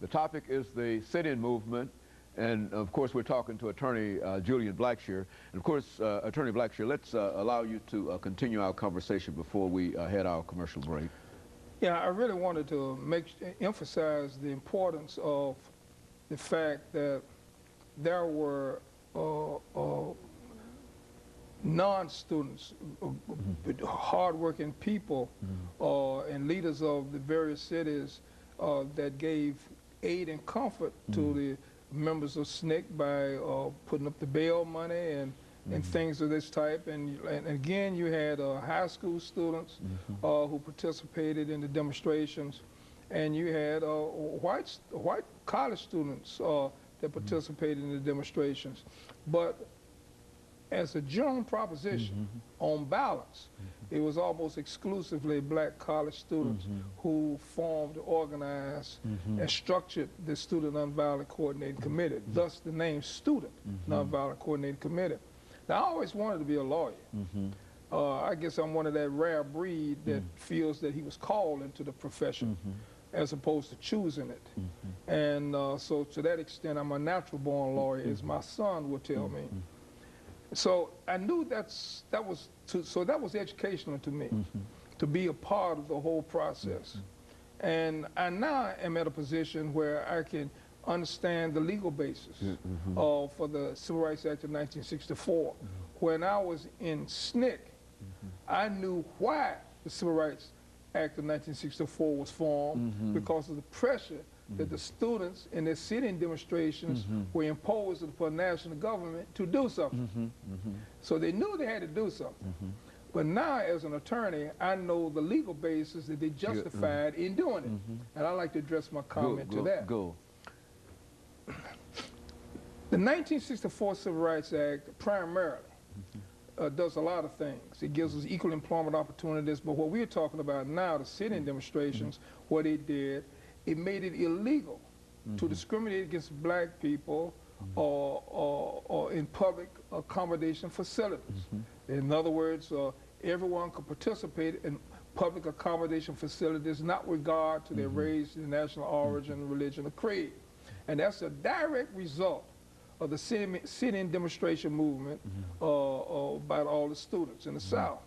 The topic is the sit-in movement, and of course we're talking to Attorney Julian Blackshear. And of course, Attorney Blackshear, let's allow you to continue our conversation before we head our commercial break. Yeah, I really wanted to emphasize the importance of the fact that there were non-students, hard-working people, and leaders of the various cities that gave aid and comfort to the members of SNCC by putting up the bail money and things of this type. And again, you had high school students who participated in the demonstrations, and you had white college students that participated in the demonstrations. But as a general proposition, on balance, it was almost exclusively black college students who formed, organized, and structured the Student Nonviolent Coordinating Committee, thus the name Student Nonviolent Coordinating Committee. Now, I always wanted to be a lawyer. I guess I'm one of that rare breed that feels that he was called into the profession as opposed to choosing it. And so to that extent, I'm a natural-born lawyer, as my son would tell me. So I knew that was educational to me, to be a part of the whole process. And I now am at a position where I can understand the legal basis for the Civil Rights Act of 1964. When I was in SNCC, I knew why the Civil Rights Act of 1964 was formed, because of the pressure that the students in their sit-in demonstrations were imposed upon the national government to do something. So they knew they had to do something. But now, as an attorney, I know the legal basis that they justified in doing it. And I'd like to address my comment to that. The 1964 Civil Rights Act primarily does a lot of things. It gives us equal employment opportunities, but what we're talking about now, the sit-in demonstrations, what it did, it made it illegal to discriminate against black people or in public accommodation facilities. In other words, everyone could participate in public accommodation facilities, not regard to their race, their national origin, religion, or creed. And that's a direct result of the sit-in demonstration movement by all the students in the South.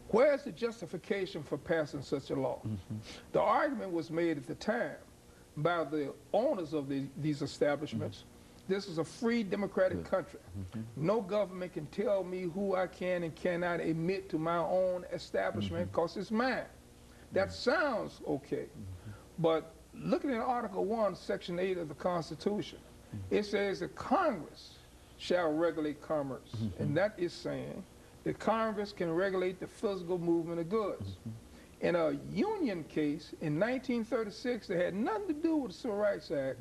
Where's the justification for passing such a law? The argument was made at the time by the owners of these establishments. This is a free democratic country. No government can tell me who I can and cannot admit to my own establishment because it's mine. That sounds okay. But looking at Article 1, Section 8 of the Constitution, it says that Congress shall regulate commerce. And that is saying that Congress can regulate the physical movement of goods. In a union case in 1936 that had nothing to do with the Civil Rights Act,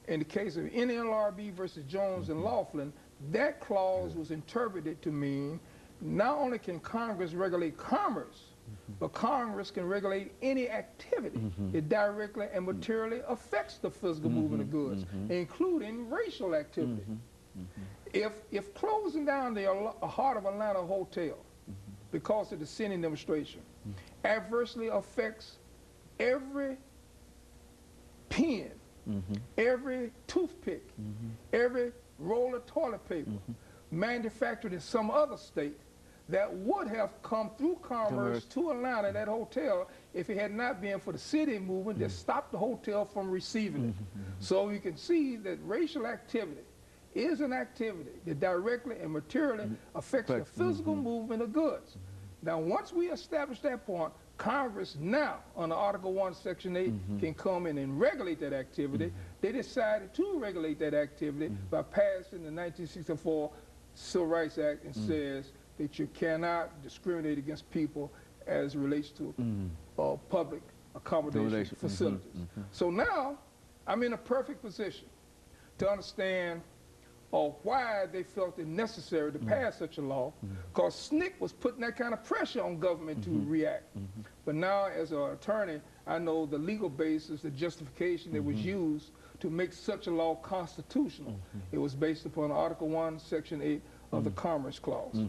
in the case of NLRB versus Jones and Laughlin, that clause was interpreted to mean not only can Congress regulate commerce, but Congress can regulate any activity that directly and materially affects the physical movement of goods, including racial activity. If closing down the Heart of Atlanta Hotel because of the sit-in demonstration adversely affects every pen, every toothpick, every roll of toilet paper manufactured in some other state that would have come through commerce to Atlanta, that hotel, if it had not been for the sit-in movement that stopped the hotel from receiving it. So you can see that racial activity is an activity that directly and materially affects the physical movement of goods. Now, once we establish that point, Congress now, under Article 1, Section 8, can come in and regulate that activity. They decided to regulate that activity by passing the 1964 Civil Rights Act and says that you cannot discriminate against people as it relates to public accommodation facilities. So now, I'm in a perfect position to understand why they felt it necessary to pass such a law, because SNCC was putting that kind of pressure on government to react. But now, as an attorney, I know the legal basis, the justification that was used to make such a law constitutional. It was based upon Article 1, Section 8 of the Commerce Clause.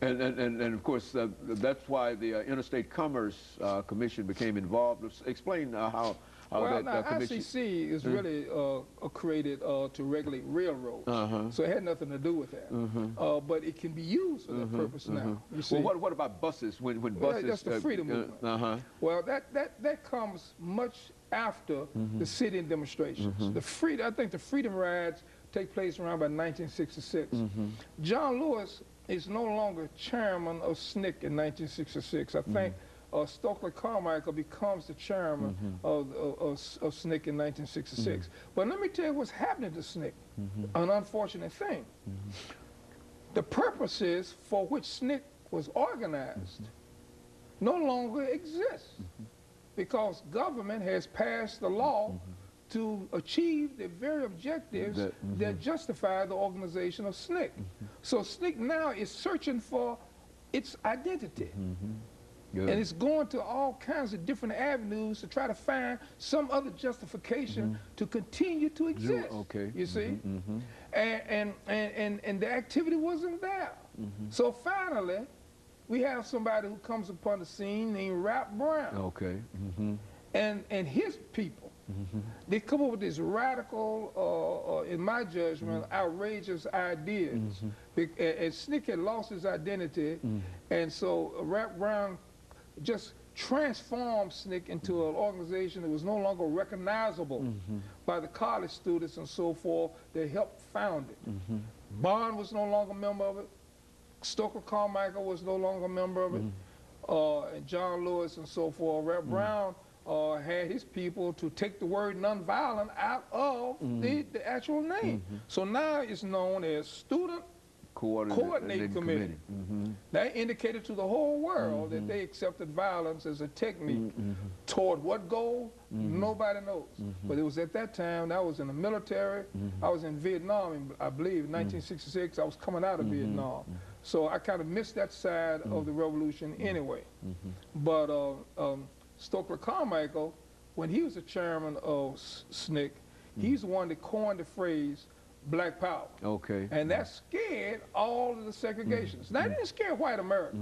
And of course, that's why the Interstate Commerce Commission became involved. Explain how Well, that now, commission... ICC is really created to regulate railroads, so it had nothing to do with that. But it can be used for that purpose now. You see? Well, what about buses? When buses... That's the freedom movement. Well, that comes much after the sit-in demonstrations. I think the freedom rides take place around by 1966. John Lewis is no longer chairman of SNCC in 1966. I think Stokely Carmichael becomes the chairman of SNCC in 1966. But let me tell you what's happening to SNCC, an unfortunate thing. The purposes for which SNCC was organized no longer exist because government has passed the law to achieve the very objectives that justify the organization of SNCC. So SNCC now is searching for its identity. And it's going to all kinds of different avenues to try to find some other justification to continue to exist. You see? And the activity wasn't there. So finally, we have somebody who comes upon the scene named Rap Brown. And his people, they come up with this radical, in my judgment, outrageous ideas. And SNCC had lost his identity, and so Rap Brown just transformed SNCC into an organization that was no longer recognizable by the college students and so forth that helped found it. Bond was no longer a member of it. Stokely Carmichael was no longer a member of it. And John Lewis and so forth. Rap Brown had his people to take the word nonviolent out of the actual name. So now it's known as Student Coordinating Committee. That indicated to the whole world that they accepted violence as a technique toward what goal, nobody knows. But it was at that time, I was in the military, I was in Vietnam, I believe, in 1966, I was coming out of Vietnam. So I kind of missed that side of the revolution anyway. But Stokely Carmichael, when he was the chairman of SNCC, he's the one that coined the phrase Black Power. And that scared all of the segregationists. Now, it didn't scare white America.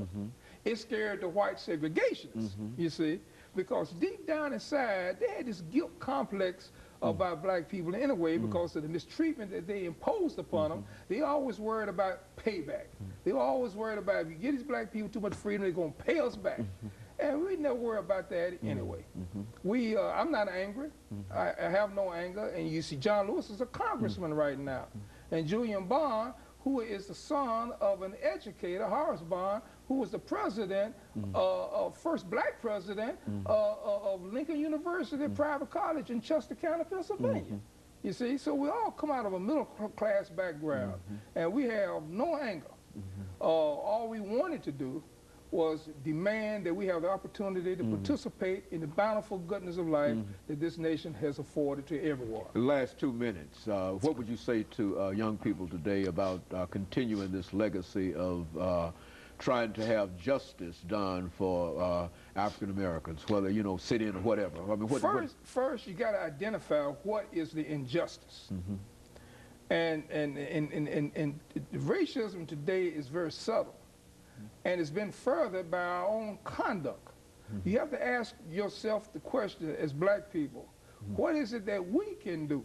It scared the white segregationists, you see, because deep down inside, they had this guilt complex about black people anyway because of the mistreatment that they imposed upon them. They always worried about payback. They were always worried about if you give these black people too much freedom, they're going to pay us back. And we never worry about that anyway. I'm not angry. I have no anger. And you see, John Lewis is a congressman right now. And Julian Bond, who is the son of an educator, Horace Bond, who was the president, first black president of Lincoln University private college in Chester County, Pennsylvania. You see, so we all come out of a middle class background, and we have no anger. All we wanted to do was demand that we have the opportunity to participate in the bountiful goodness of life that this nation has afforded to everyone. The last 2 minutes, what would you say to young people today about continuing this legacy of trying to have justice done for African Americans, whether, you know, sit in or whatever? I mean, first, you got to identify what is the injustice. And racism today is very subtle. And it's been furthered by our own conduct. You have to ask yourself the question as black people, what is it that we can do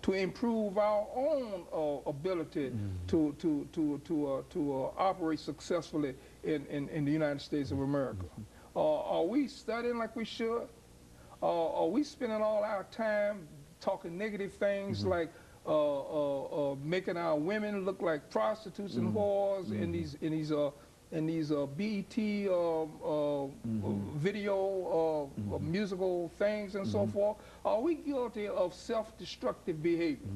to improve our own ability to operate successfully in the United States of America? Are we studying like we should? Are we spending all our time talking negative things like making our women look like prostitutes and whores in these BET video musical things and so forth? Are we guilty of self-destructive behavior?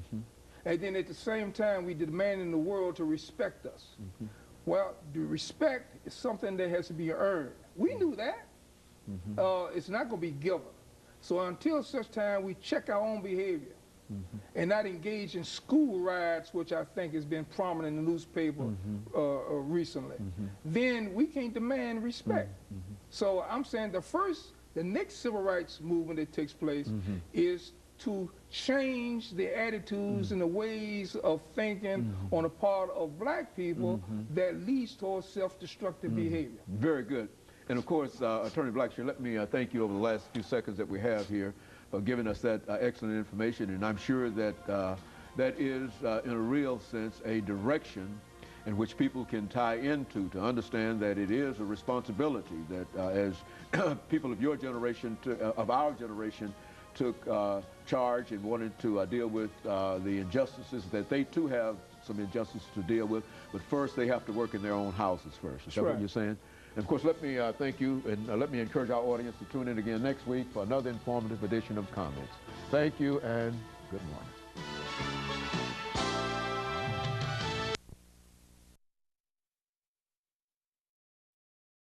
And then at the same time, we demanding the world to respect us. Well, the respect is something that has to be earned. We knew that. It's not going to be given. So until such time we check our own behavior and not engage in school riots, which I think has been prominent in the newspaper recently, then we can't demand respect. So I'm saying the next civil rights movement that takes place is to change the attitudes and the ways of thinking on the part of black people that leads towards self-destructive behavior. Very good. And of course, Attorney Blackshear, let me thank you over the last few seconds that we have here for giving us that excellent information. And I'm sure that that is, in a real sense, a direction in which people can tie into to understand that it is a responsibility that as people of your generation, of our generation, took charge and wanted to deal with the injustices, that they too have some injustices to deal with, but first they have to work in their own houses first. Is that what you're saying? And of course, let me thank you, and let me encourage our audience to tune in again next week for another informative edition of Comments. Thank you, and good morning.